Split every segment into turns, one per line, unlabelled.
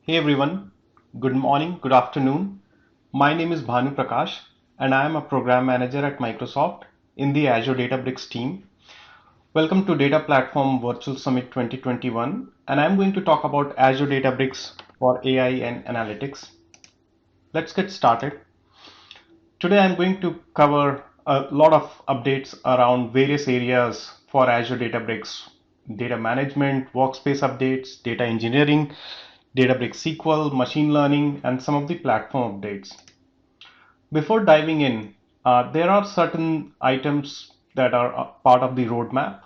Hey everyone, good morning, good afternoon. My name is Bhanu Prakash and I am a program manager at Microsoft in the Azure Databricks team. Welcome to Data Platform Virtual Summit 2021 and I'm going to talk about Azure Databricks for AI and analytics. Let's get started. Today I'm going to cover a lot of updates around various areas for Azure Databricks: data management, workspace updates, data engineering, Databricks SQL, machine learning, and some of the platform updates. Before diving in, there are certain items that are part of the roadmap,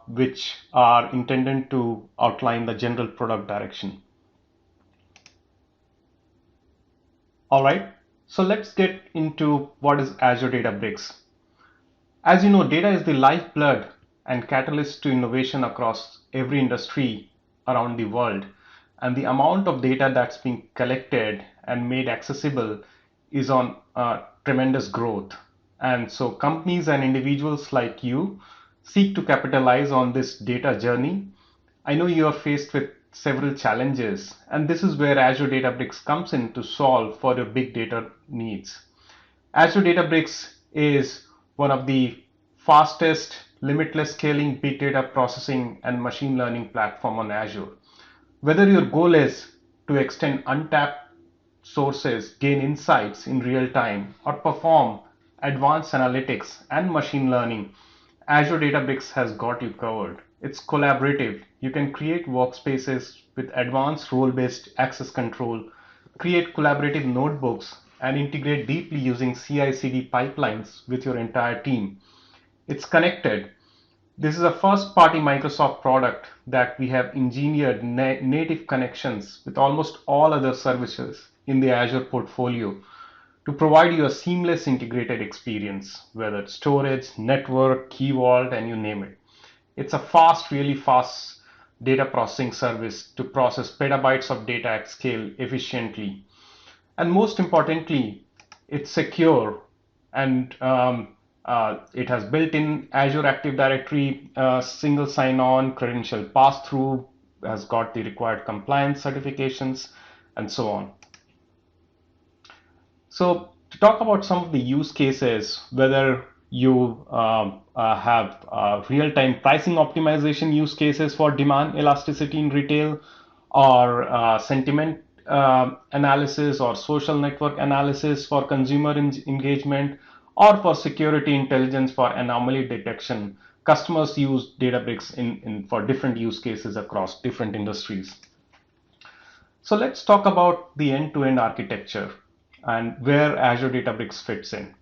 which are intended to outline the general product direction. All right, so let's get into what is Azure Databricks. As you know, data is the lifeblood and catalyst to innovation across every industry around the world. And the amount of data that's being collected and made accessible is on tremendous growth. And so companies and individuals like you seek to capitalize on this data journey. I know you are faced with several challenges, and this is where Azure Databricks comes in to solve for your big data needs. Azure Databricks is one of the fastest, limitless scaling big data processing and machine learning platform on Azure. Whether your goal is to extend untapped sources, gain insights in real time, or perform advanced analytics and machine learning, Azure Databricks has got you covered. It's collaborative. You can create workspaces with advanced role-based access control, create collaborative notebooks, and integrate deeply using CI/CD pipelines with your entire team. It's connected. This is a first-party Microsoft product that we have engineered native connections with almost all other services in the Azure portfolio to provide you a seamless integrated experience, whether it's storage, network, key vault, and you name it. It's a fast, really fast data processing service to process petabytes of data at scale efficiently. And most importantly, it's secure and it has built-in Azure Active Directory, single sign-on, credential pass-through, has got the required compliance certifications, and so on. So to talk about some of the use cases, whether you have real-time pricing optimization use cases for demand elasticity in retail, or sentiment analysis, or social network analysis for consumer engagement, or for security intelligence for anomaly detection, customers use Databricks for different use cases across different industries. So let's talk about the end-to-end architecture and where Azure Databricks fits in.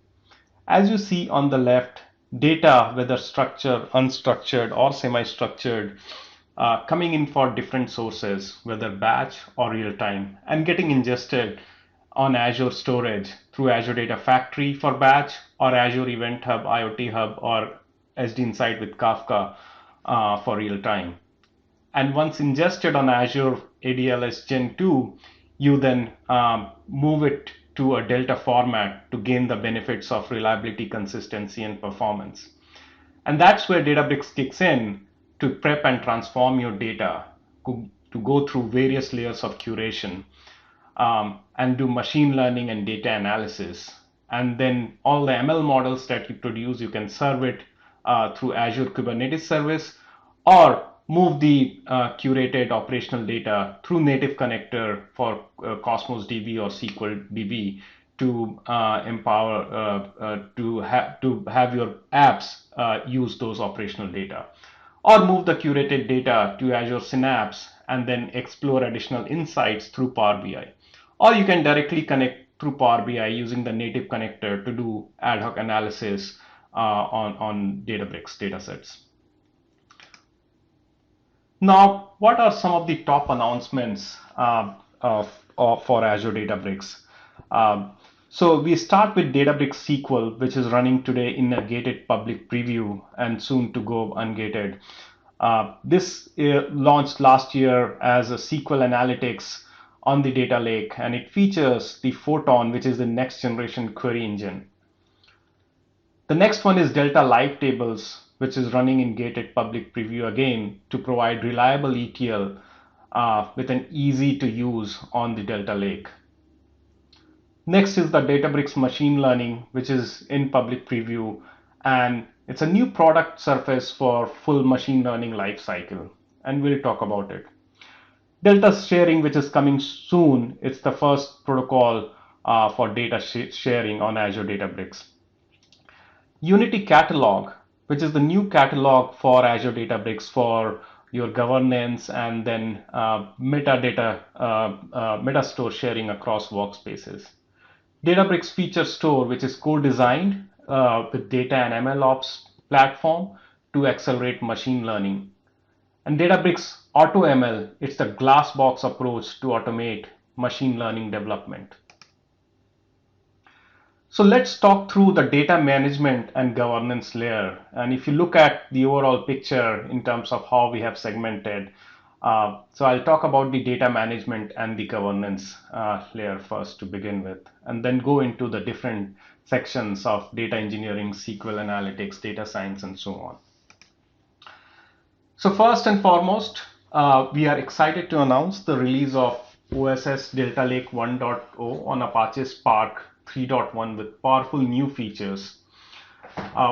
As you see on the left, data, whether structured, unstructured, or semi-structured, coming in for different sources, whether batch or real time, and getting ingested on Azure storage through Azure Data Factory for batch, or Azure Event Hub, IoT Hub, or SD Insight with Kafka for real time. And once ingested on Azure ADLS Gen 2, you then move it to a Delta format to gain the benefits of reliability, consistency, and performance. And that's where Databricks kicks in to prep and transform your data, to go through various layers of curation, and do machine learning and data analysis. And then all the ML models that you produce, you can serve it through Azure Kubernetes Service, or move the curated operational data through native connector for Cosmos DB or SQL DB to empower to have your apps use those operational data, or move the curated data to Azure Synapse and then explore additional insights through Power BI. Or you can directly connect through Power BI using the native connector to do ad hoc analysis on Databricks datasets. Now, what are some of the top announcements for Azure Databricks? So we start with Databricks SQL, which is running today in a gated public preview and soon to go ungated. This launched last year as a SQL Analytics on the data lake, and it features the Photon, which is the next generation query engine. The next one is Delta Live Tables, which is running in gated public preview again to provide reliable ETL with an easy to use on the Delta Lake. Next is the Databricks machine learning, which is in public preview, and it's a new product surface for full machine learning lifecycle, and we'll talk about it. Delta sharing, which is coming soon, it's the first protocol for data sharing on Azure Databricks. Unity Catalog, which is the new catalog for Azure Databricks for your governance and then metadata, metastore sharing across workspaces. Databricks Feature Store, which is co-designed with data and MLOps platform to accelerate machine learning. And Databricks AutoML, it's the glass box approach to automate machine learning development. So let's talk through the data management and governance layer. And if you look at the overall picture in terms of how we have segmented, so I'll talk about the data management and the governance layer first to begin with, and then go into the different sections of data engineering, SQL analytics, data science, and so on. So first and foremost, we are excited to announce the release of OSS Delta Lake 1.0 on Apache Spark 3.1 with powerful new features.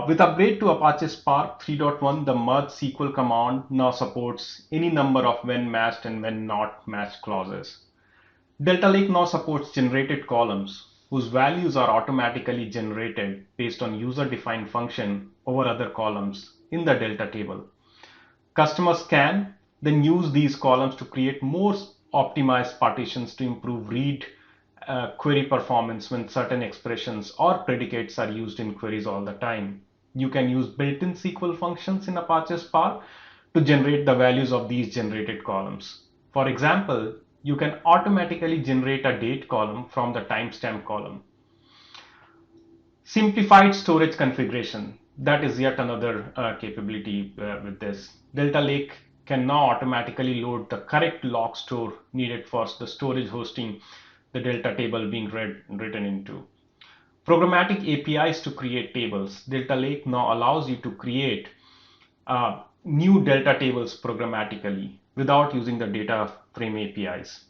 With upgrade to Apache Spark 3.1, the merge SQL command now supports any number of when matched and when not matched clauses. Delta Lake now supports generated columns whose values are automatically generated based on user-defined function over other columns in the Delta table. Customers can then use these columns to create more optimized partitions to improve read query performance when certain expressions or predicates are used in queries all the time. You can use built-in SQL functions in Apache Spark to generate the values of these generated columns. For example, you can automatically generate a date column from the timestamp column. Simplified storage configuration. That is yet another capability with this. Delta Lake can now automatically load the correct log store needed for the storage hosting the Delta table being written into. Programmatic APIs to create tables. Delta Lake now allows you to create new Delta tables programmatically without using the data frame APIs.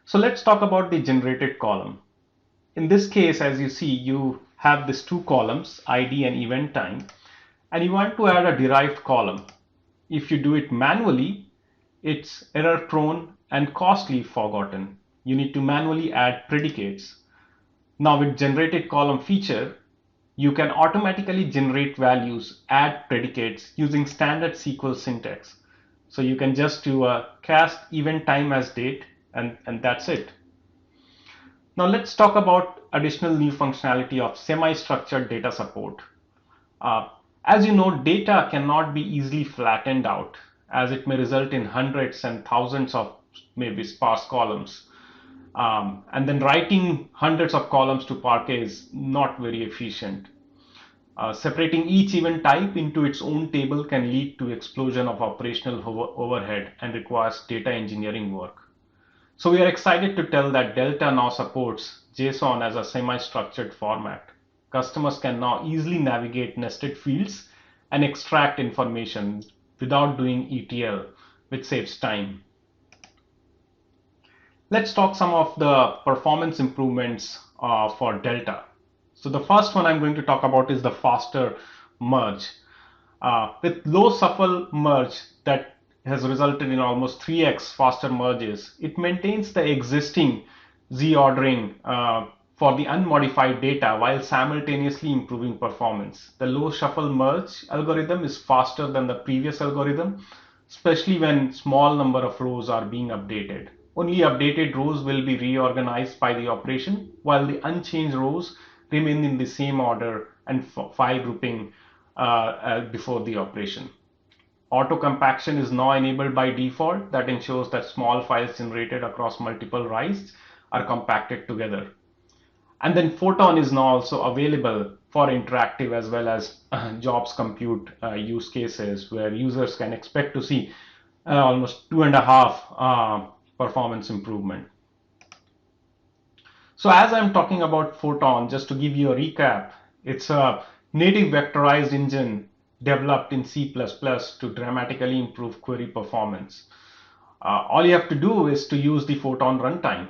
So let's talk about the generated column. In this case, as you see, you have these two columns, ID and event time, and you want to add a derived column. If you do it manually, it's error prone and costly forgotten. You need to manually add predicates. Now with generated column feature, you can automatically generate values, add predicates using standard SQL syntax. So you can just do a cast event time as date and that's it. Now let's talk about additional new functionality of semi-structured data support. As you know, data cannot be easily flattened out as it may result in hundreds and thousands of maybe sparse columns. And then writing hundreds of columns to Parquet is not very efficient. Separating each event type into its own table can lead to explosion of operational overhead and requires data engineering work. So we are excited to tell that Delta now supports JSON as a semi-structured format. Customers can now easily navigate nested fields and extract information without doing ETL, which saves time. Let's talk some of the performance improvements for Delta. So the first one I'm going to talk about is the faster merge. With low shuffle merge that has resulted in almost 3x faster merges, it maintains the existing Z ordering for the unmodified data while simultaneously improving performance. The low shuffle merge algorithm is faster than the previous algorithm, especially when small number of rows are being updated. Only updated rows will be reorganized by the operation, while the unchanged rows remain in the same order and file grouping before the operation. Auto compaction is now enabled by default. That ensures that small files generated across multiple writes are compacted together. And then Photon is now also available for interactive as well as jobs compute use cases where users can expect to see almost 2.5 performance improvement. So as I'm talking about Photon, just to give you a recap, it's a native vectorized engine developed in C++ to dramatically improve query performance. All you have to do is to use the Photon runtime.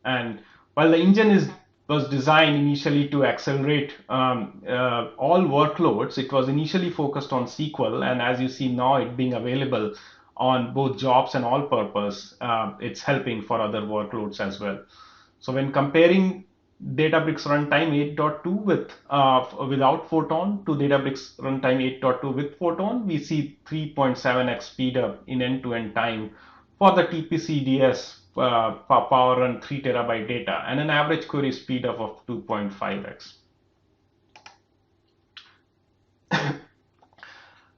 And while the engine was designed initially to accelerate all workloads, it was initially focused on SQL. And as you see now, it being available on both jobs and all purpose, it's helping for other workloads as well. So when comparing Databricks runtime 8.2 with without Photon to Databricks runtime 8.2 with Photon, we see 3.7x speed up in end-to-end time for the TPC-DS power run 3 terabyte data and an average query speed of 2.5x.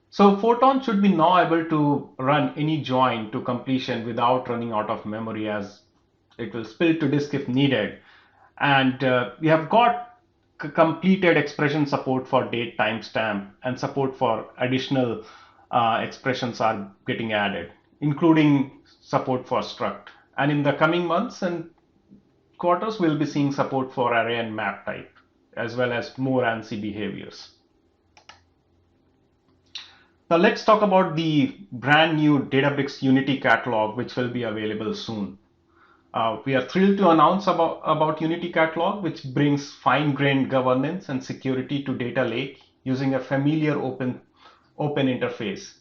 So Photon should be now able to run any join to completion without running out of memory, as it will spill to disk if needed. And we have got completed expression support for date timestamp, and support for additional expressions are getting added, including support for struct. And in the coming months and quarters, we'll be seeing support for array and map type, as well as more ANSI behaviors. Now let's talk about the brand new Databricks Unity catalog, which will be available soon. We are thrilled to announce about Unity Catalog, which brings fine-grained governance and security to data lake using a familiar open interface.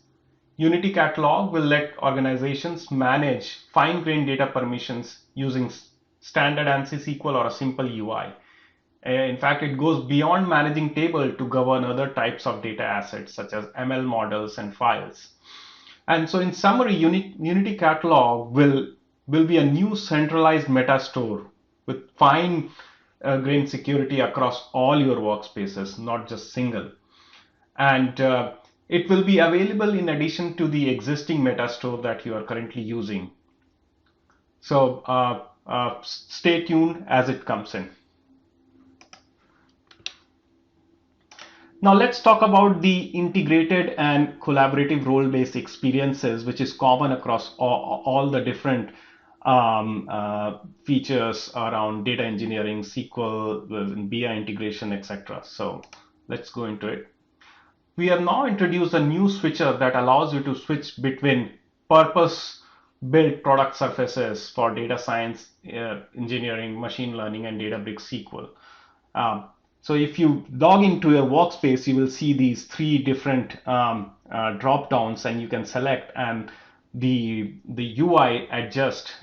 Unity Catalog will let organizations manage fine-grained data permissions using standard ANSI SQL or a simple UI. In fact, it goes beyond managing table to govern other types of data assets such as ML models and files. And so in summary, Unity Catalog will be a new centralized meta store with fine grained security across all your workspaces, not just single. And it will be available in addition to the existing meta store that you are currently using. So stay tuned as it comes in. Now let's talk about the integrated and collaborative role-based experiences, which is common across all the different features around data engineering, SQL, BI integration, etc. So let's go into it. We have now introduced a new switcher that allows you to switch between purpose-built product surfaces for data science, engineering, machine learning, and Databricks SQL. So if you log into your workspace, you will see these three different drop downs, and you can select, and the UI adjust,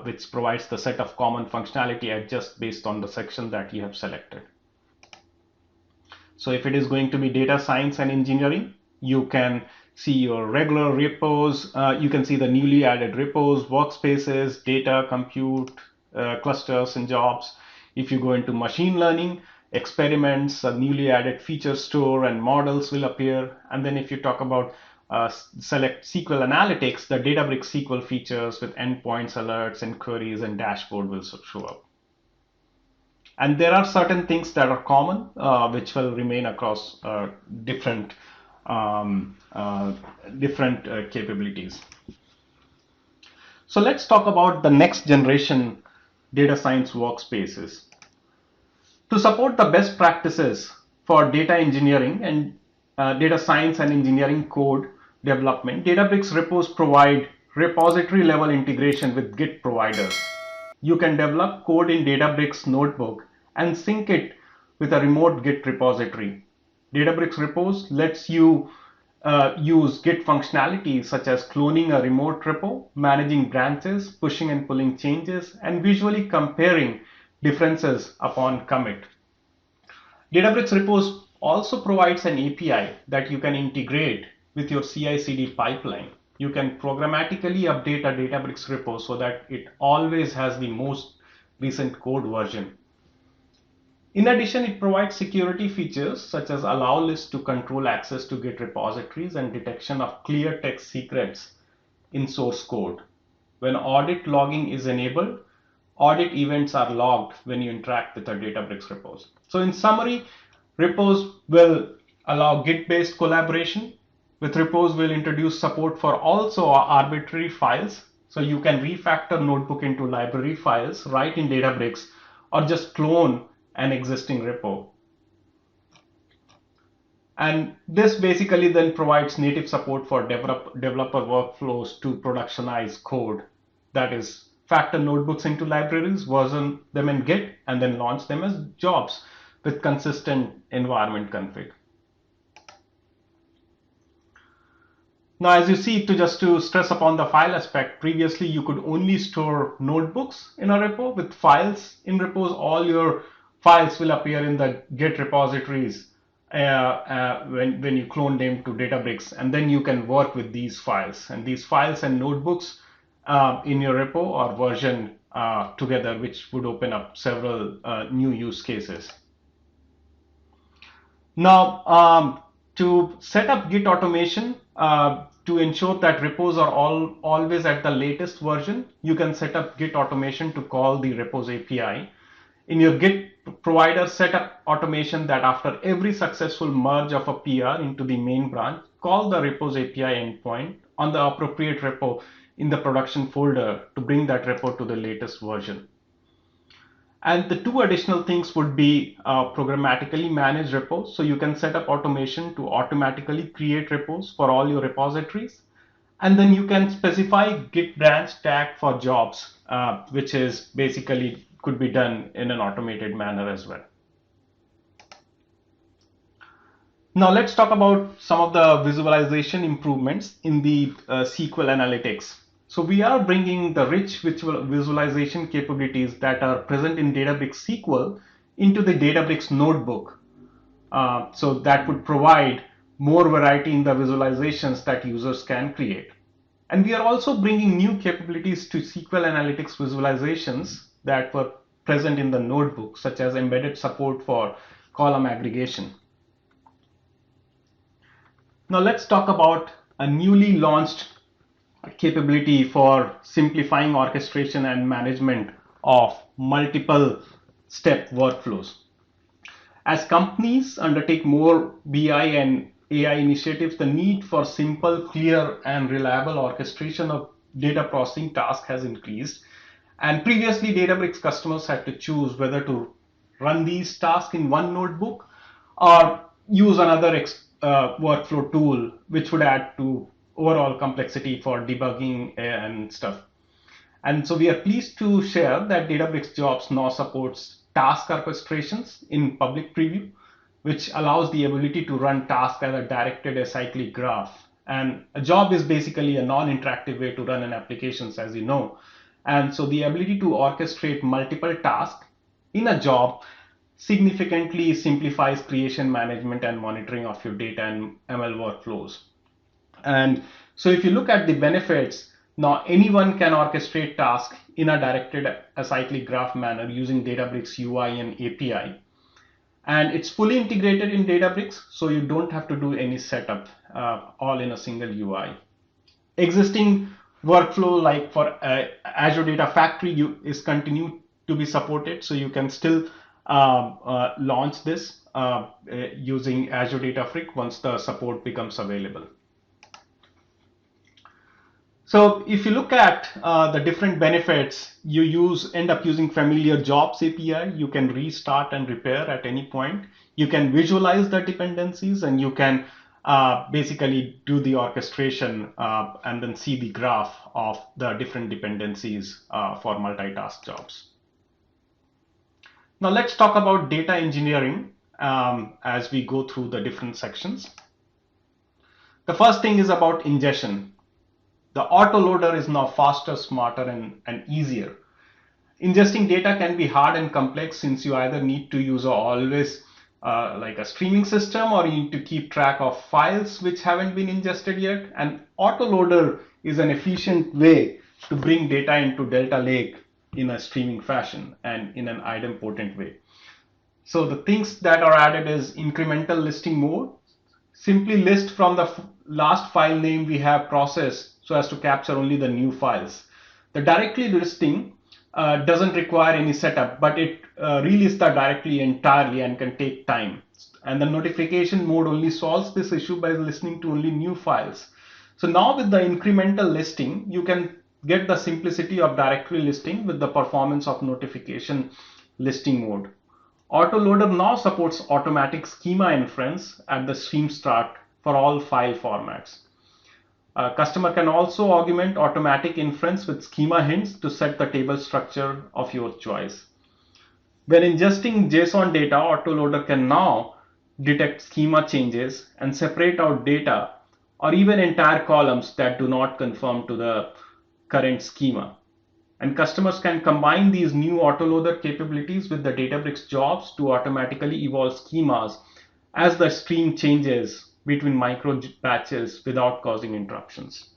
which provides the set of common functionality, adjust based on the section that you have selected. So if it is going to be data science and engineering, you can see your regular repos, you can see the newly added repos, workspaces, data, compute, clusters, and jobs. If you go into machine learning, experiments, a newly added feature store, and models will appear. And then if you talk about select SQL analytics, the Databricks SQL features with endpoints, alerts, and queries and dashboard will show up. And there are certain things that are common, which will remain across different capabilities. So let's talk about the next generation data science workspaces. To support the best practices for data engineering and data science and engineering code development, Databricks repos provide repository level integration with Git providers. You can develop code in Databricks notebook and sync it with a remote Git repository. Databricks repos lets you use Git functionalities such as cloning a remote repo, managing branches, pushing and pulling changes, and visually comparing differences upon commit. Databricks repos also provides an API that you can integrate with your CI/CD pipeline. You can programmatically update a Databricks repo so that it always has the most recent code version. In addition, it provides security features such as allow list to control access to Git repositories and detection of clear text secrets in source code. When audit logging is enabled, audit events are logged when you interact with the Databricks repos. So in summary, repos will allow Git-based collaboration. With repos, we'll introduce support for also arbitrary files. So you can refactor notebook into library files right in Databricks, or just clone an existing repo. And this basically then provides native support for developer workflows to productionize code. That is, factor notebooks into libraries, version them in Git, and then launch them as jobs with consistent environment config. Now, as you see, to stress upon the file aspect, previously you could only store notebooks in a repo. With files in repos, all your files will appear in the Git repositories when you clone them to Databricks, and then you can work with these files. And these files and notebooks in your repo are versioned together, which would open up several new use cases. Now, to set up Git automation, to ensure that repos are always at the latest version, you can set up Git automation to call the repos API. In your Git provider, set up automation that after every successful merge of a PR into the main branch, call the repos API endpoint on the appropriate repo in the production folder to bring that repo to the latest version. And the two additional things would be programmatically managed repos. So you can set up automation to automatically create repos for all your repositories. And then you can specify Git branch tag for jobs, which is basically could be done in an automated manner as well. Now let's talk about some of the visualization improvements in the SQL analytics. So we are bringing the rich visualization capabilities that are present in Databricks SQL into the Databricks notebook. So that would provide more variety in the visualizations that users can create. And we are also bringing new capabilities to SQL Analytics visualizations that were present in the notebook, such as embedded support for column aggregation. Now let's talk about a newly launched capability for simplifying orchestration and management of multiple step workflows. As companies undertake more BI and AI initiatives, the need for simple, clear, and reliable orchestration of data processing tasks has increased. And previously, Databricks customers had to choose whether to run these tasks in one notebook or use another workflow tool, which would add to overall complexity for debugging and stuff. And so we are pleased to share that Databricks Jobs now supports task orchestrations in public preview, which allows the ability to run tasks as a directed acyclic graph. And a job is basically a non-interactive way to run an application, as you know. And so the ability to orchestrate multiple tasks in a job significantly simplifies creation, management, and monitoring of your data and ML workflows. And so if you look at the benefits, now anyone can orchestrate tasks in a directed acyclic graph manner using Databricks UI and API. And it's fully integrated in Databricks, so you don't have to do any setup, all in a single UI. Existing workflow like for Azure Data Factory is continued to be supported, so you can still launch this using Azure Data Factory once the support becomes available. So if you look at the different benefits, you end up using familiar jobs API. You can restart and repair at any point. You can visualize the dependencies, and you can basically do the orchestration and then see the graph of the different dependencies for multitask jobs. Now let's talk about data engineering as we go through the different sections. The first thing is about ingestion. The autoloader is now faster, smarter, and easier. Ingesting data can be hard and complex since you either need to use always like a streaming system, or you need to keep track of files which haven't been ingested yet. And autoloader is an efficient way to bring data into Delta Lake in a streaming fashion and in an idempotent way. So the things that are added is incremental listing mode. Simply list from the last file name we have processed so as to capture only the new files. The directly listing doesn't require any setup, but it releases the directly entirely and can take time. And the notification mode only solves this issue by listening to only new files. So now with the incremental listing, you can get the simplicity of directly listing with the performance of notification listing mode. Autoloader now supports automatic schema inference at the stream start for all file formats. A customer can also augment automatic inference with schema hints to set the table structure of your choice. When ingesting JSON data, Autoloader can now detect schema changes and separate out data or even entire columns that do not conform to the current schema. And customers can combine these new Autoloader capabilities with the Databricks jobs to automatically evolve schemas as the stream changes between micro batches without causing interruptions.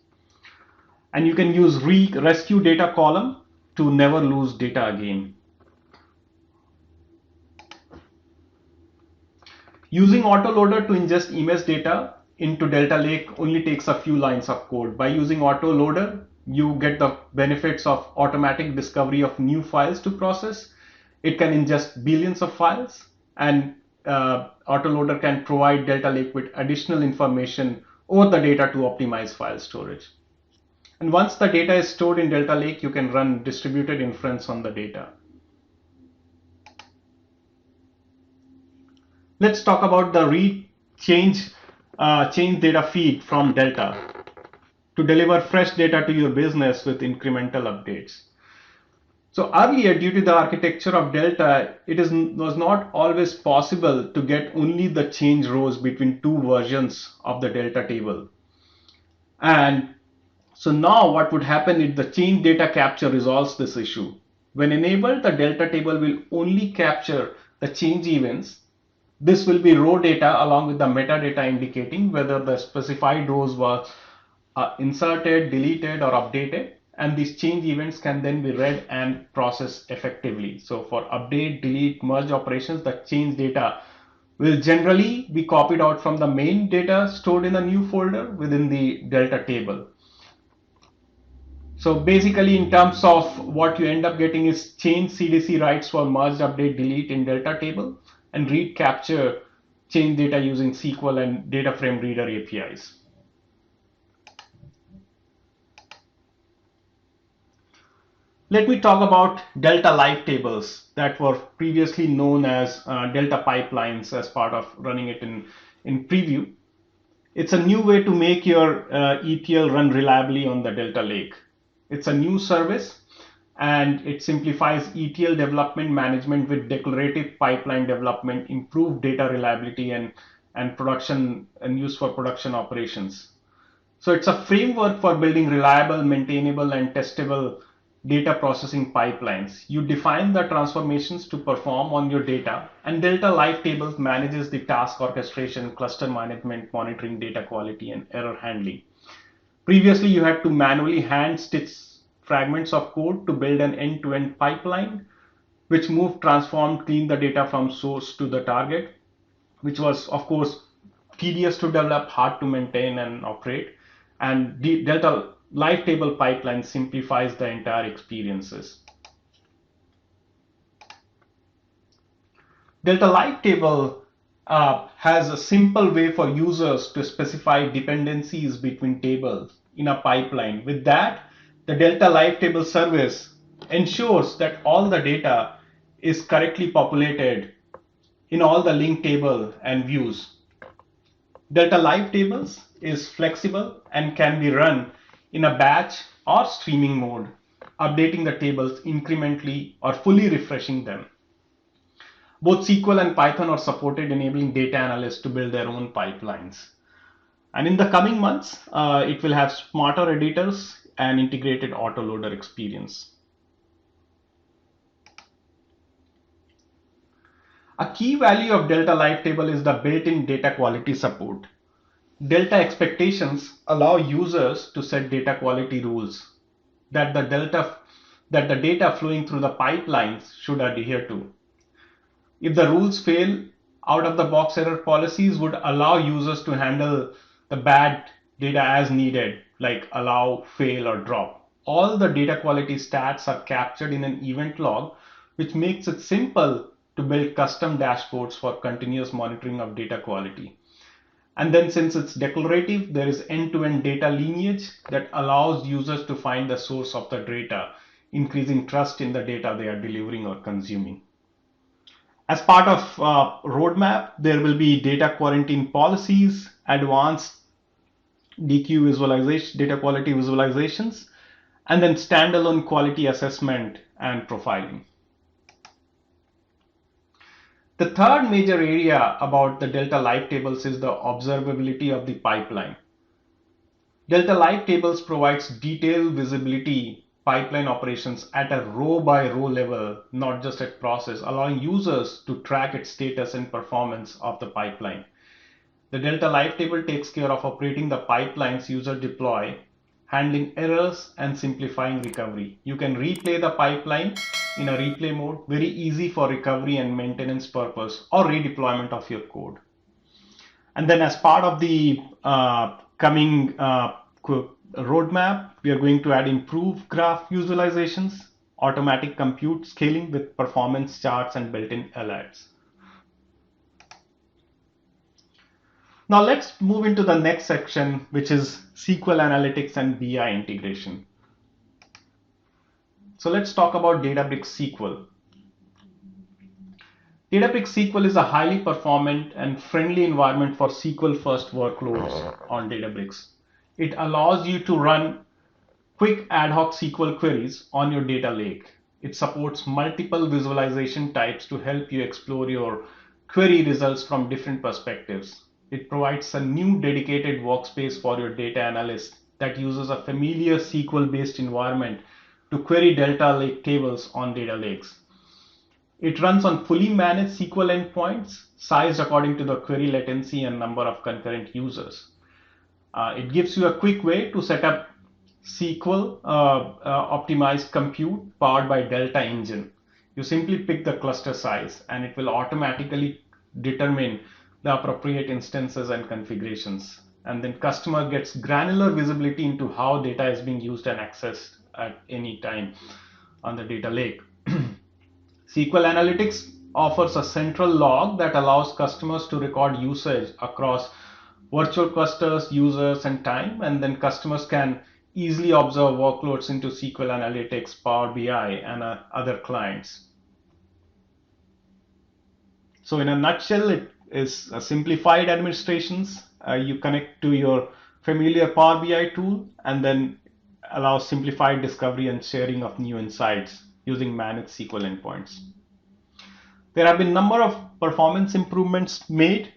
And you can use rescue data column to never lose data again. Using Autoloader to ingest image data into Delta Lake only takes a few lines of code. By using Autoloader, you get the benefits of automatic discovery of new files to process. It can ingest billions of files, and Autoloader can provide Delta Lake with additional information over the data to optimize file storage. And once the data is stored in Delta Lake, you can run distributed inference on the data. Let's talk about the change data feed from Delta to deliver fresh data to your business with incremental updates. So earlier, due to the architecture of Delta, was not always possible to get only the change rows between two versions of the Delta table. And so now what would happen is the change data capture resolves this issue. When enabled, the Delta table will only capture the change events. This will be raw data along with the metadata indicating whether the specified rows were inserted, deleted, or updated. And these change events can then be read and processed effectively. So for update, delete, merge operations, the change data will generally be copied out from the main data stored in a new folder within the Delta table. So basically, in terms of what you end up getting is change CDC writes for merge, update, delete in Delta table, and read capture change data using SQL and data frame reader APIs. Let me talk about Delta live tables that were previously known as Delta pipelines as part of running it in preview. It's a new way to make your ETL run reliably on the Delta Lake. It's a new service, and it simplifies ETL development management with declarative pipeline development, improved data reliability, and production and use for production operations. So it's a framework for building reliable, maintainable, and testable data processing pipelines. You define the transformations to perform on your data, and Delta Live Tables manages the task orchestration, cluster management, monitoring data quality, and error handling. Previously, you had to manually hand stitch fragments of code to build an end-to-end pipeline, which moved, transformed, cleaned the data from source to the target, which was, of course, tedious to develop, hard to maintain and operate. And the Delta Live Table pipeline simplifies the entire experiences. Delta Live Table has a simple way for users to specify dependencies between tables in a pipeline. With that, the Delta Live Table service ensures that all the data is correctly populated in all the linked table and views. Delta Live Tables is flexible and can be run in a batch or streaming mode, updating the tables incrementally or fully refreshing them. Both SQL and Python are supported, enabling data analysts to build their own pipelines. And in the coming months, it will have smarter editors and integrated autoloader experience. A key value of Delta Live Table is the built-in data quality support. Delta expectations allow users to set data quality rules that the data flowing through the pipelines should adhere to. If the rules fail, out-of-the-box error policies would allow users to handle the bad data as needed, like allow, fail, or drop. All the data quality stats are captured in an event log, which makes it simple to build custom dashboards for continuous monitoring of data quality. And then since it's declarative, there is end-to-end data lineage that allows users to find the source of the data, increasing trust in the data they are delivering or consuming. As part of roadmap, there will be data quarantine policies, advanced DQ visualization, data quality visualizations, and then standalone quality assessment and profiling. The third major area about the Delta Live Tables is the observability of the pipeline. Delta Live Tables provides detailed visibility pipeline operations at a row by row level, not just at process, allowing users to track its status and performance of the pipeline. The Delta Live Table takes care of operating the pipelines user deploy, handling errors, and simplifying recovery. You can replay the pipeline in a replay mode, very easy for recovery and maintenance purpose or redeployment of your code. And then as part of the coming roadmap, we are going to add improved graph visualizations, automatic compute scaling with performance charts and built-in alerts. Now let's move into the next section, which is SQL analytics and BI integration. So let's talk about Databricks SQL. Databricks SQL is a highly performant and friendly environment for SQL first workloads on Databricks. It allows you to run quick ad hoc SQL queries on your data lake. It supports multiple visualization types to help you explore your query results from different perspectives. It provides a new dedicated workspace for your data analyst that uses a familiar SQL-based environment to query Delta Lake tables on data lakes. It runs on fully managed SQL endpoints, sized according to the query latency and number of concurrent users. It gives you a quick way to set up SQL optimized compute powered by Delta Engine. You simply pick the cluster size and it will automatically determine the appropriate instances and configurations. And then customer gets granular visibility into how data is being used and accessed at any time on the data lake. SQL Analytics offers a central log that allows customers to record usage across virtual clusters, users, and time, and then customers can easily observe workloads into SQL Analytics, Power BI, and other clients. So in a nutshell, it is a simplified administrations. You connect to your familiar Power BI tool and then allow simplified discovery and sharing of new insights using managed SQL endpoints. There have been a number of performance improvements made.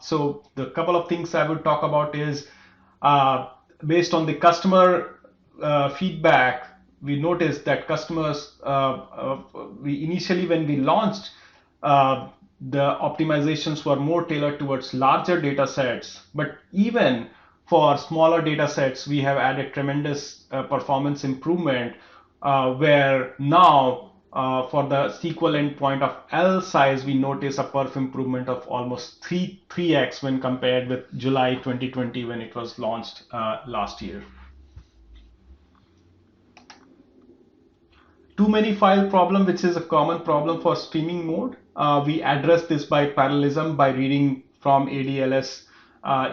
So the couple of things I would talk about is based on the customer feedback, we noticed that customers, we initially when we launched, the optimizations were more tailored towards larger data sets, but even for smaller data sets, we have added tremendous performance improvement where now for the SQL endpoint of L size, we notice a perf improvement of almost 3x when compared with July 2020 when it was launched last year. Too many file problem, which is a common problem for streaming mode. We address this by parallelism by reading from ADLS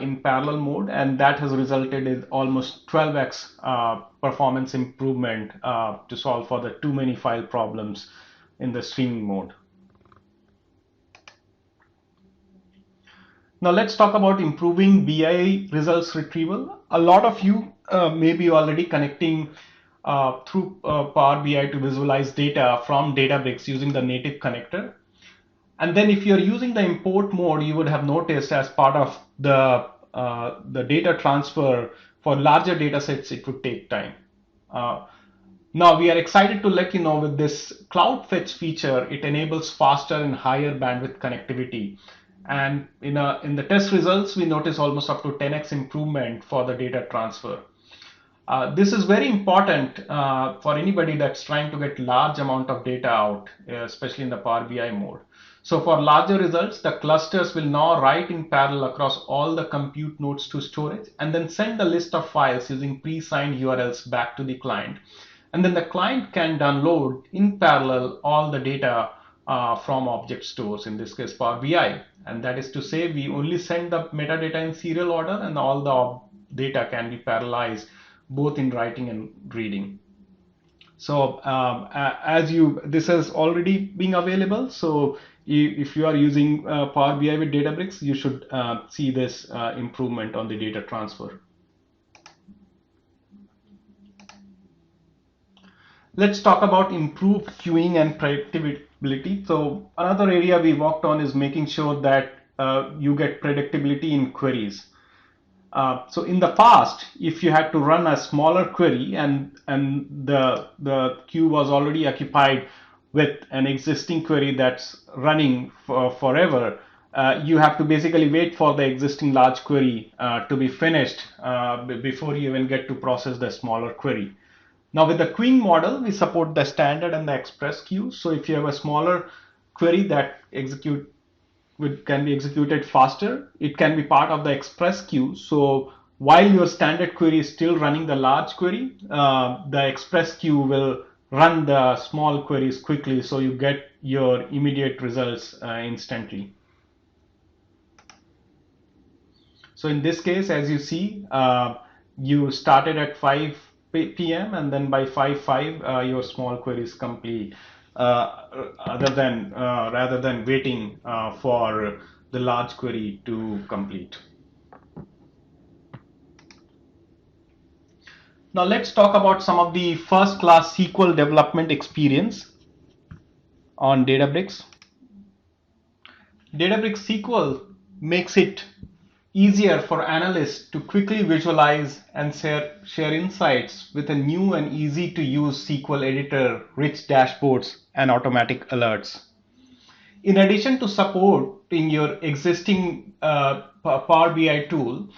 in parallel mode, and that has resulted in almost 12x performance improvement to solve for the too many file problems in the streaming mode. Now let's talk about improving BI results retrieval. A lot of you may be already connecting through Power BI to visualize data from Databricks using the native connector. And then if you're using the import mode, you would have noticed as part of the data transfer for larger data sets, it would take time. Now we are excited to let you know with this Cloud Fetch feature, it enables faster and higher bandwidth connectivity. And in the test results, we notice almost up to 10x improvement for the data transfer. This is very important for anybody that's trying to get large amount of data out, especially in the Power BI mode. So for larger results, the clusters will now write in parallel across all the compute nodes to storage and then send a list of files using pre-signed URLs back to the client. And then the client can download in parallel all the data from object stores, in this case Power BI. And that is to say we only send the metadata in serial order and all the data can be parallelized both in writing and reading. So this is already being available. So If you are using Power BI with Databricks, you should see this improvement on the data transfer. Let's talk about improved queuing and predictability. So another area we worked on is making sure that you get predictability in queries. So in the past, if you had to run a smaller query and the queue was already occupied with an existing query that's running forever, you have to basically wait for the existing large query to be finished before you even get to process the smaller query. Now with the queuing model, we support the standard and the express queue. So if you have a smaller query that can be executed faster, it can be part of the express queue. So while your standard query is still running the large query, the express queue will run the small queries quickly, so you get your immediate results instantly. So in this case, as you see, you started at 5 p.m. and then by 5:05 your small query is complete. Rather than waiting for the large query to complete. Now let's talk about some of the first-class SQL development experience on Databricks. Databricks SQL makes it easier for analysts to quickly visualize and share insights with a new and easy to use SQL editor, rich dashboards, and automatic alerts. In addition to supporting your existing Power BI tool,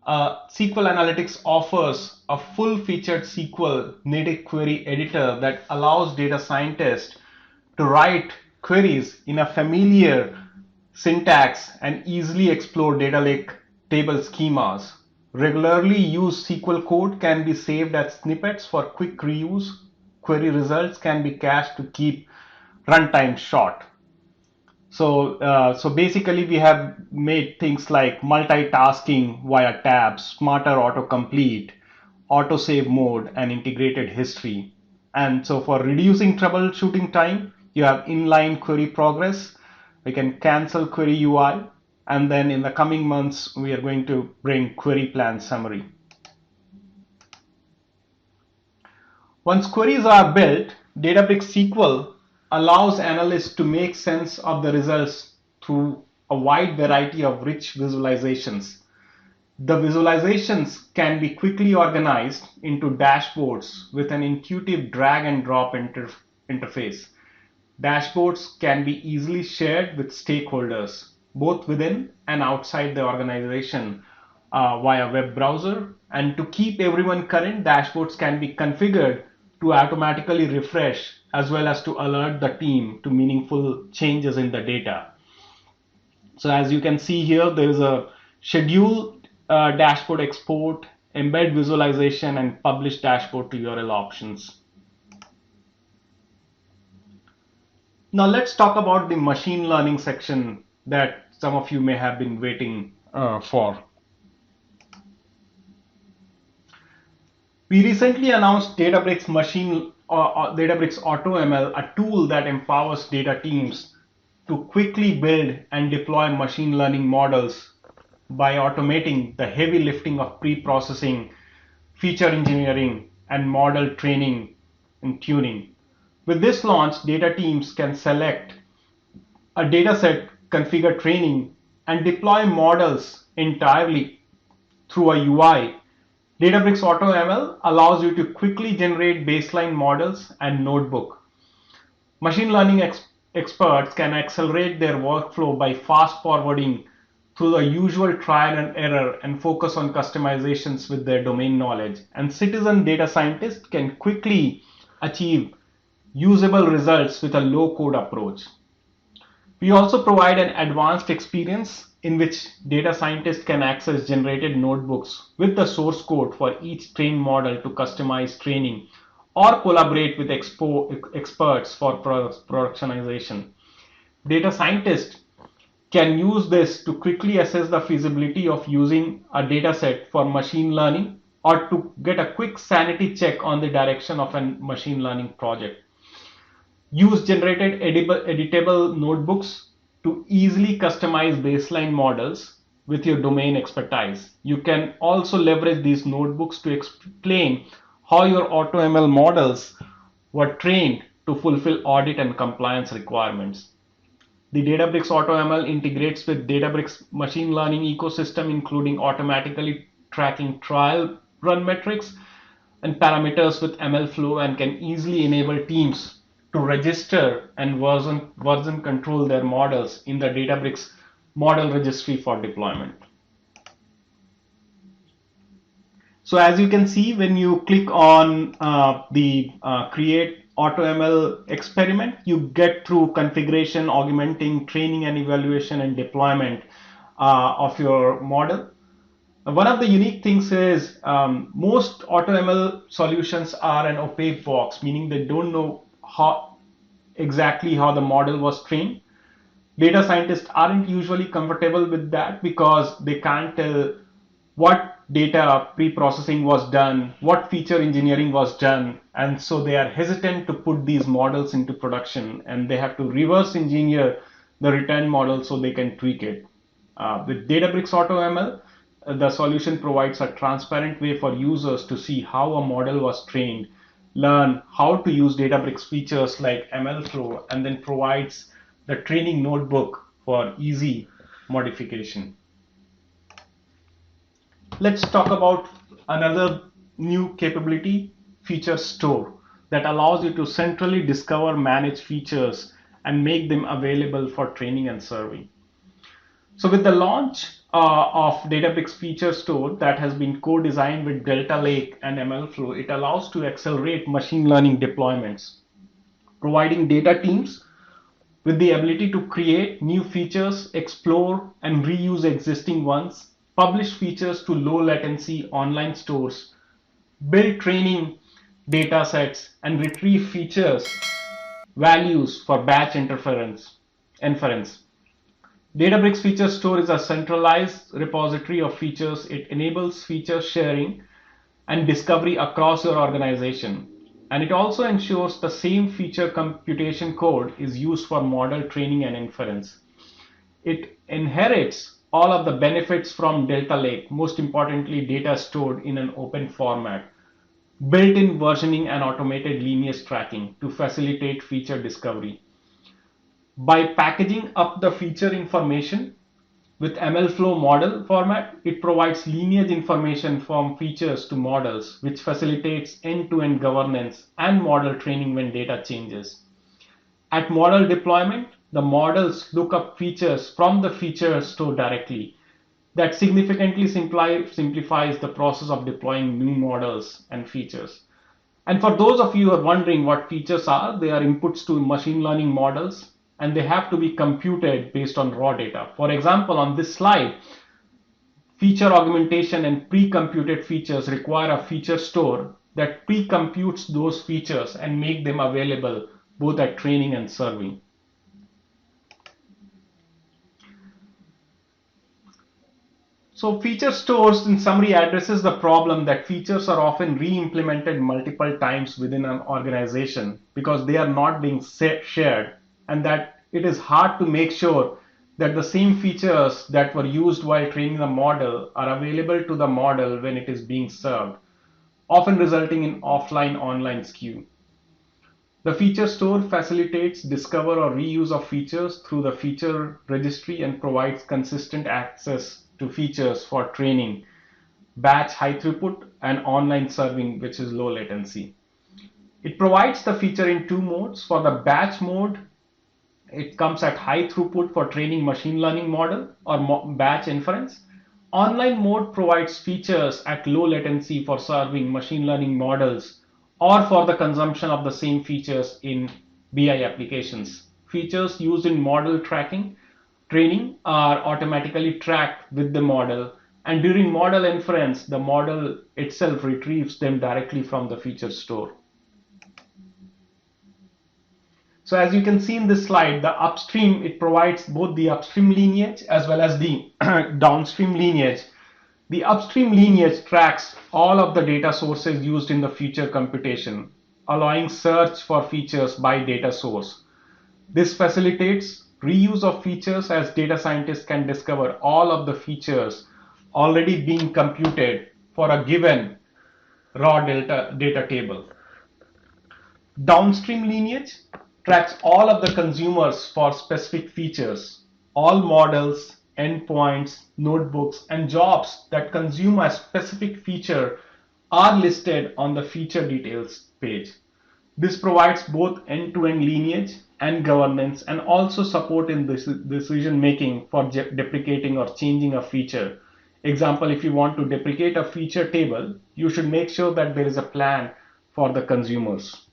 SQL Analytics offers a full-featured SQL native query editor that allows data scientists to write queries in a familiar syntax and easily explore data lake table schemas. Regularly used SQL code can be saved as snippets for quick reuse. Query results can be cached to keep runtime short. So basically we have made things like multitasking via tabs, smarter autocomplete, autosave mode, and integrated history. And so for reducing troubleshooting time, you have inline query progress. We can cancel query UI. And then in the coming months, we are going to bring query plan summary. Once queries are built, Databricks SQL allows analysts to make sense of the results through a wide variety of rich visualizations. The visualizations can be quickly organized into dashboards with an intuitive drag and drop interface. Dashboards can be easily shared with stakeholders, both within and outside the organization via web browser. And to keep everyone current, dashboards can be configured to automatically refresh as well as to alert the team to meaningful changes in the data. So as you can see here, there is a schedule dashboard export, embed visualization, and publish dashboard to URL options. Now let's talk about the machine learning section that some of you may have been waiting for. We recently announced Databricks Databricks AutoML, a tool that empowers data teams to quickly build and deploy machine learning models by automating the heavy lifting of pre-processing, feature engineering, and model training and tuning. With this launch, data teams can select a dataset, configure training, and deploy models entirely through a UI. Databricks AutoML allows you to quickly generate baseline models and notebook. Machine learning experts can accelerate their workflow by fast forwarding through the usual trial and error and focus on customizations with their domain knowledge. And citizen data scientists can quickly achieve usable results with a low-code approach. We also provide an advanced experience in which data scientists can access generated notebooks with the source code for each trained model to customize training or collaborate with experts for productionization. Data scientists can use this to quickly assess the feasibility of using a dataset for machine learning or to get a quick sanity check on the direction of a machine learning project. Use generated editable notebooks to easily customize baseline models with your domain expertise. You can also leverage these notebooks to explain how your AutoML models were trained to fulfill audit and compliance requirements. The Databricks AutoML integrates with Databricks machine learning ecosystem, including automatically tracking trial run metrics and parameters with ML flow, and can easily enable teams to register and version control their models in the Databricks model registry for deployment. So as you can see, when you click on the create AutoML experiment, you get through configuration, augmenting, training and evaluation and deployment of your model. One of the unique things is most AutoML solutions are an opaque box, meaning they don't know exactly how the model was trained. Data scientists aren't usually comfortable with that because they can't tell what data pre-processing was done, what feature engineering was done, and so they are hesitant to put these models into production, and they have to reverse engineer the return model so they can tweak it. With Databricks AutoML, the solution provides a transparent way for users to see how a model was trained, learn how to use Databricks features like ML flow, and then provides the training notebook for easy modification. Let's talk about another new capability, Feature Store, that allows you to centrally discover, manage features, and make them available for training and serving. So with the launch of Databricks Feature Store that has been co-designed with Delta Lake and MLflow, it allows to accelerate machine learning deployments, providing data teams with the ability to create new features, explore and reuse existing ones, publish features to low latency online stores, build training data sets, and retrieve features values for batch inference. Databricks Feature Store is a centralized repository of features. It enables feature sharing and discovery across your organization. And it also ensures the same feature computation code is used for model training and inference. It inherits all of the benefits from Delta Lake, most importantly, data stored in an open format, built-in versioning and automated lineage tracking to facilitate feature discovery. By packaging up the feature information with MLflow model format, it provides lineage information from features to models, which facilitates end-to-end governance and model training when data changes. At model deployment, the models look up features from the feature store directly. That significantly simplifies the process of deploying new models and features. And for those of you who are wondering what features are, they are inputs to machine learning models, and they have to be computed based on raw data. For example, on this slide, feature augmentation and pre-computed features require a feature store that pre-computes those features and make them available both at training and serving. So feature stores, in summary, addresses the problem that features are often re-implemented multiple times within an organization because they are not being shared, and that it is hard to make sure that the same features that were used while training the model are available to the model when it is being served, often resulting in offline-online skew. The feature store facilitates discover or reuse of features through the feature registry and provides consistent access to features for training, batch high throughput, and online serving, which is low latency. It provides the feature in two modes. For the batch mode, it comes at high throughput for training machine learning model or batch inference. Online mode provides features at low latency for serving machine learning models or for the consumption of the same features in BI applications. Features used in model training are automatically tracked with the model, and during model inference, the model itself retrieves them directly from the feature store. So as you can see in this slide, the upstream, it provides both the upstream lineage as well as the downstream lineage. The upstream lineage tracks all of the data sources used in the feature computation, allowing search for features by data source. This facilitates reuse of features, as data scientists can discover all of the features already being computed for a given raw data table. Downstream lineage tracks all of the consumers for specific features. All models, endpoints, notebooks, and jobs that consume a specific feature are listed on the feature details page. This provides both end-to-end lineage and governance, and also support in decision making for deprecating or changing a feature. Example, if you want to deprecate a feature table, you should make sure that there is a plan for the consumers.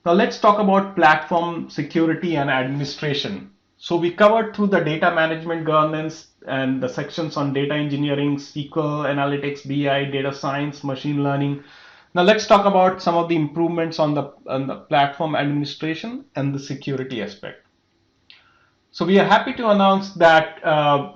Now let's talk about platform security and administration. So we covered through the data management governance and the sections on data engineering, SQL, analytics, BI, data science, machine learning. Now let's talk about some of the improvements on the platform administration and the security aspect. So we are happy to announce that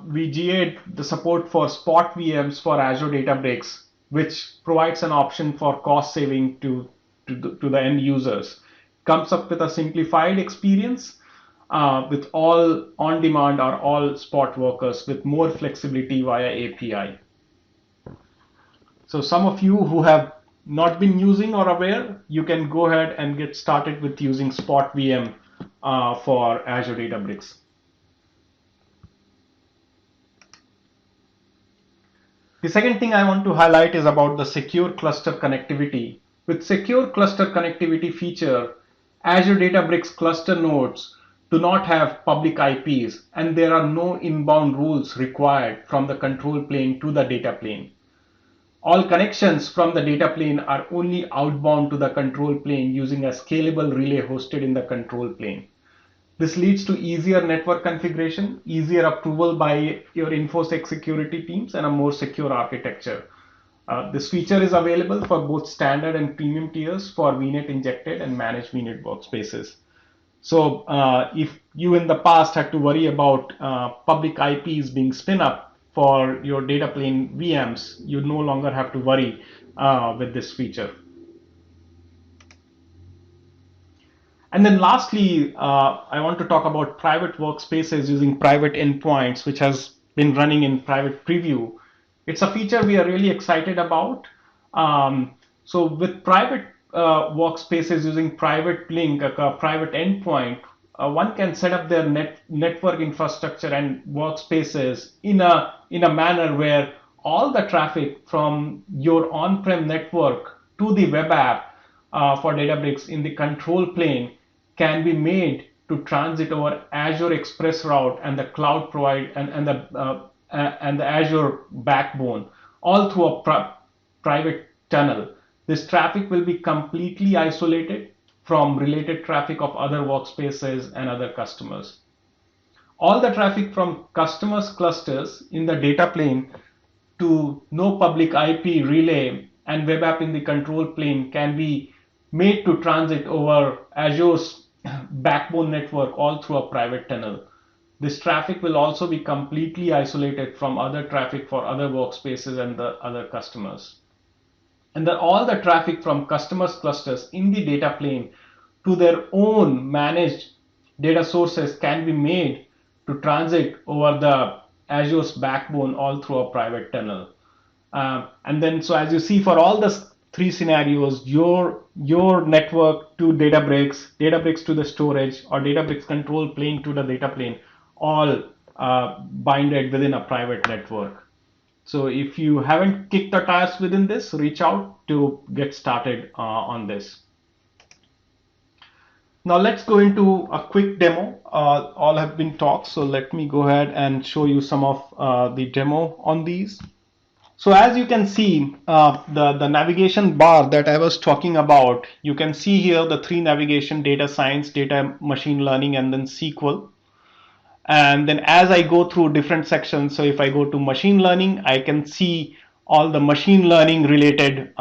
we GA'd the support for Spot VMs for Azure Databricks, which provides an option for cost saving to the end users. Comes up with a simplified experience with all on-demand or all Spot workers with more flexibility via API. So some of you who have not been using or aware, you can go ahead and get started with using Spot VM for Azure Databricks. The second thing I want to highlight is about the secure cluster connectivity. With secure cluster connectivity feature, Azure Databricks cluster nodes do not have public IPs, and there are no inbound rules required from the control plane to the data plane. All connections from the data plane are only outbound to the control plane using a scalable relay hosted in the control plane. This leads to easier network configuration, easier approval by your InfoSec security teams, and a more secure architecture. This feature is available for both standard and premium tiers for VNet injected and managed VNet workspaces. So if you in the past had to worry about public IPs being spin up for your data plane VMs, you no longer have to worry with this feature. And then lastly, I want to talk about private workspaces using private endpoints, which has been running in private preview. It's a feature we are really excited about. So with private workspaces using private link, a private endpoint, one can set up their network infrastructure and workspaces in a manner where all the traffic from your on-prem network to the web app for Databricks in the control plane can be made to transit over Azure Express Route and the cloud and the Azure backbone, all through a private tunnel. This traffic will be completely isolated from related traffic of other workspaces and other customers. All the traffic from customers' clusters in the data plane to no public IP relay and web app in the control plane can be made to transit over Azure's backbone network all through a private tunnel. This traffic will also be completely isolated from other traffic for other workspaces and the other customers. And then all the traffic from customers' clusters in the data plane to their own managed data sources can be made to transit over the Azure's backbone all through a private tunnel. And then, so as you see, for all the three scenarios, your network to Databricks, Databricks to the storage, or Databricks control plane to the data plane, all binded within a private network. So if you haven't kicked the tires within this, reach out to get started on this. Now let's go into a quick demo. All have been talked, so let me go ahead and show you some of the demo on these. So as you can see, the navigation bar that I was talking about, you can see here the three navigation: data science, data machine learning, and then SQL. And then as I go through different sections, so if I go to machine learning, I can see all the machine learning related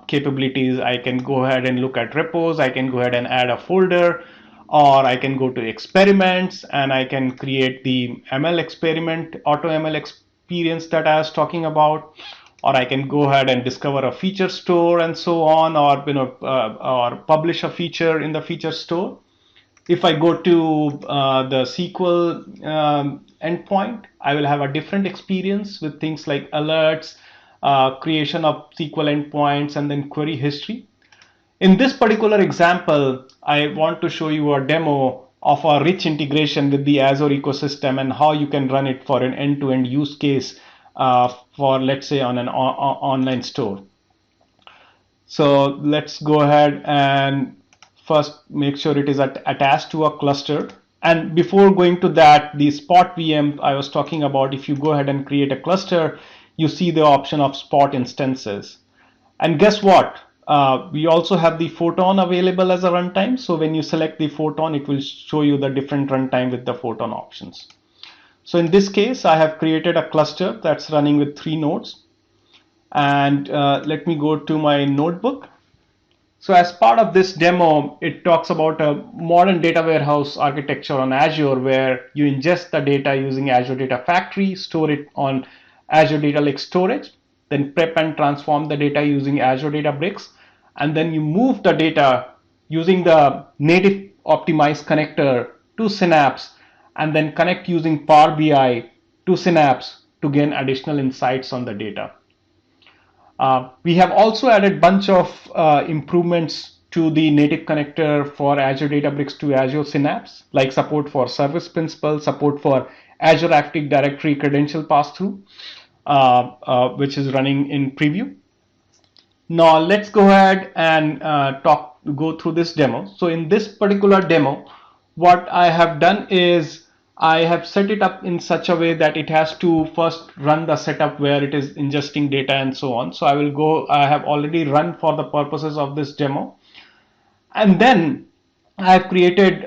capabilities. I can go ahead and look at repos. I can go ahead and add a folder, or I can go to experiments and I can create the ML experiment, auto ML experience that I was talking about, or I can go ahead and discover a feature store and so on, or or publish a feature in the feature store. if I go to the SQL endpoint, I will have a different experience with things like alerts, creation of SQL endpoints, and then query history. In this particular example, I want to show you a demo of a rich integration with the Azure ecosystem and how you can run it for an end-to-end use case for, let's say, on an online store. So let's go ahead and first make sure it is attached to a cluster. And before going to that, the Spot VM I was talking about, if you go ahead and create a cluster, you see the option of Spot instances. And guess what? We also have the Photon available as a runtime. So when you select the Photon, it will show you the different runtime with the Photon options. So in this case, I have created a cluster that's running with 3 nodes. And let me go to my notebook. So as part of this demo, it talks about a modern data warehouse architecture on Azure, where you ingest the data using Azure Data Factory, store it on Azure Data Lake Storage, then prep and transform the data using Azure Databricks, and then you move the data using the native optimized connector to Synapse, and then connect using Power BI to Synapse to gain additional insights on the data. We have also added bunch of improvements to the native connector for Azure Databricks to Azure Synapse, like support for service principal, support for Azure Active Directory credential pass-through, which is running in preview. Now let's go ahead and go through this demo. So in this particular demo, what I have done is I have set it up in such a way that it has to first run the setup where it is ingesting data and so on. So I have already run for the purposes of this demo. And then I have created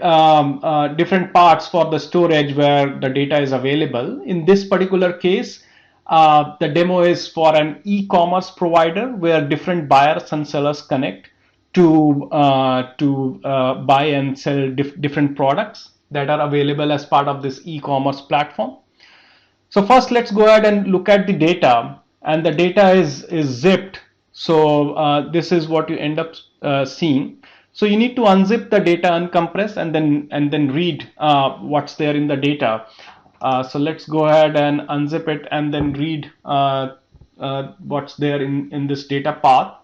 different parts for the storage where the data is available. In this particular case, the demo is for an e-commerce provider where different buyers and sellers connect to buy and sell different products that are available as part of this e-commerce platform. So first, let's go ahead and look at the data, and the data is zipped. So this is what you end up seeing. So you need to unzip the data, uncompress, and then read what's there in the data. So let's go ahead and unzip it and then read what's there in this data path.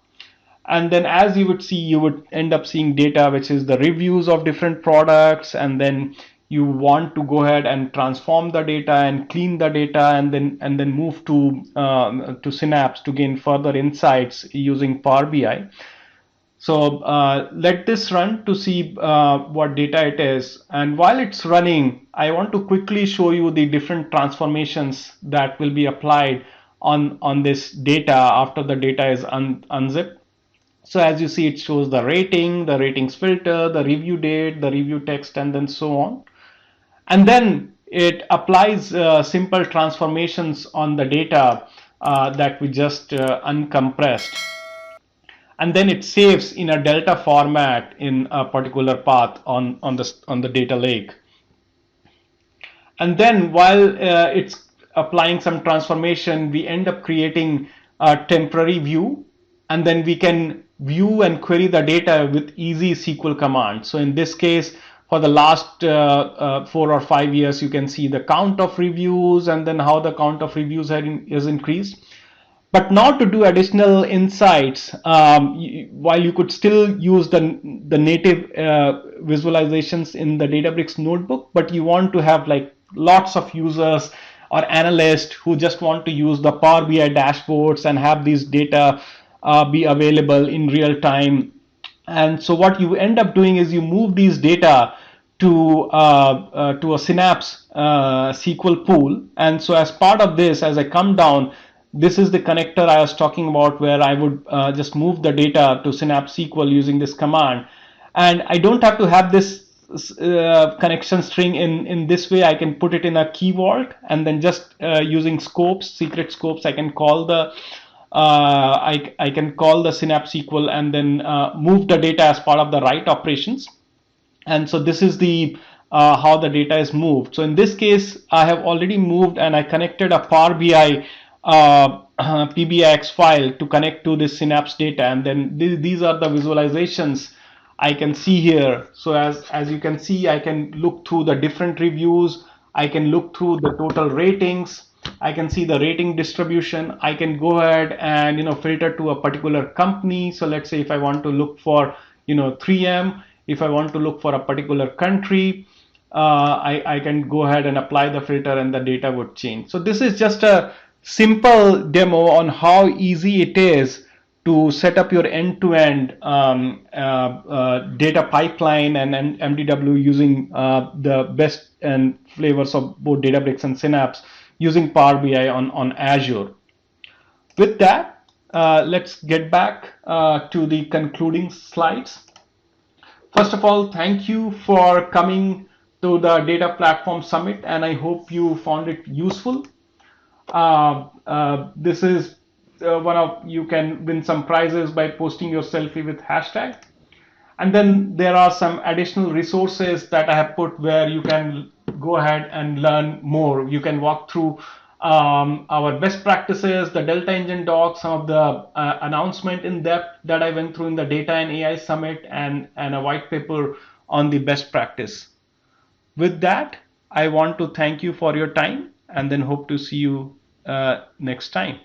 And then as you would see, you would end up seeing data, which is the reviews of different products. And then you want to go ahead and transform the data and clean the data and then move to Synapse to gain further insights using Power BI. So let this run to see what data it is. And while it's running, I want to quickly show you the different transformations that will be applied on this data after the data is unzipped. So as you see, it shows the rating, the ratings filter, the review date, the review text, and then so on. And then it applies simple transformations on the data that we just uncompressed. And then it saves in a delta format in a particular path on the data lake. And then while it's applying some transformation, we end up creating a temporary view, and then we can view and query the data with easy SQL commands. So in this case, for the last 4 or 5 years, you can see the count of reviews and then how the count of reviews is increased. But now to do additional insights, while you could still use the native visualizations in the Databricks notebook, but you want to have like lots of users or analysts who just want to use the Power BI dashboards and have these data be available in real time. And so what you end up doing is you move these data to a Synapse SQL pool. And so as part of this, as I come down, this is the connector I was talking about, where I would just move the data to Synapse SQL using this command. And I don't have to have this connection string in this way. I can put it in a key vault, and then just using scopes, secret scopes, I can call the I can call the Synapse SQL and then move the data as part of the write operations. And so this is the how the data is moved. So in this case, I have already moved and I connected a Power BI PBIX file to connect to this Synapse data, and then these are the visualizations I can see here. So as you can see, I can look through the different reviews. I can look through the total ratings. I can see the rating distribution. I can go ahead and filter to a particular company. So let's say if I want to look for 3M, if I want to look for a particular country, I can go ahead and apply the filter and the data would change. So this is just a simple demo on how easy it is to set up your end-to-end data pipeline and MDW using the best and flavors of both Databricks and Synapse using Power BI on Azure. With that, let's get back to the concluding slides. First of all, thank you for coming to the Data Platform Summit, and I hope you found it useful. This is one of, you can win some prizes by posting your selfie with hashtag. And then there are some additional resources that I have put where you can go ahead and learn more. You can walk through our best practices, the Delta Engine doc, some of the announcement in depth that I went through in the Data and AI Summit, and a white paper on the best practice. With that, I want to thank you for your time and then hope to see you next time.